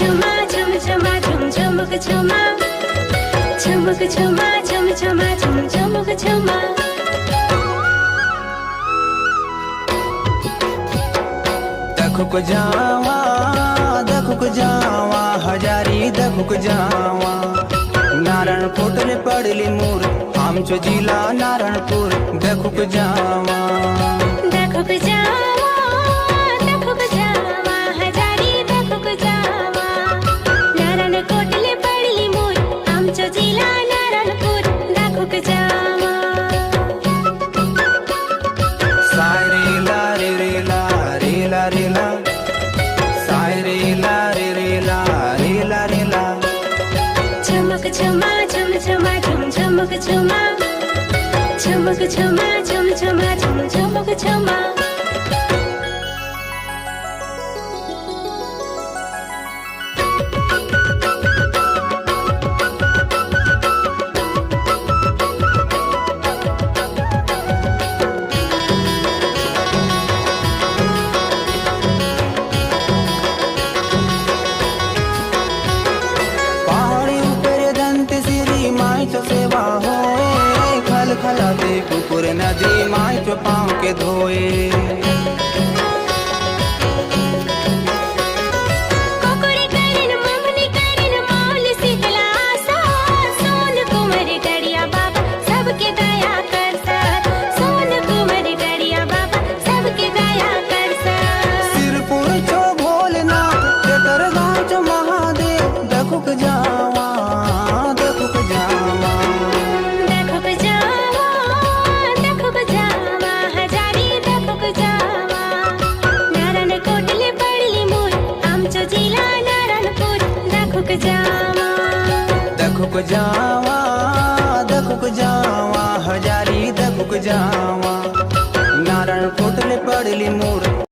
छुमा छुम छुमा छुम छुमुक छुमा छुमुक छुमा छुम छुमा छुम छुमुक छुमा दखुक जावा हजारी दखुक जावा नारायणपुर पडली मूर आमचो जिल्हा नारायणपुर दखुक जावा दखुक जावा दखुक जावा हजारी दखुक जावा नारायणकोटले पडली मूर आमचो जिल्हा नारायणपुर दखुक जावा साय रे ला रे रे ला रे ला रे ला साय रे ला रे रे ला रे ला रे ला छुमुक छुमा छुम छुमा छुम छुमुक छुमा छुमुक छुमा छुम छुमा छुम छुमुक छुमा सेवा होए खल खलाते कुकुर नदी माई चो पाँव के धोए सिरपुर चो भोलेनाथ तेतर गाँव चो महादेव दखुक जावा दखुक जावा दखुक जावा दखुक जावा हजारी दखुक जावा नारायणकोटले पडली मूर आमचो जिल्हा नारायणपुर दखुक जावा दखुक जावा दखुक जावा हजारी दखुक जावा नारायणपुर पडली मूर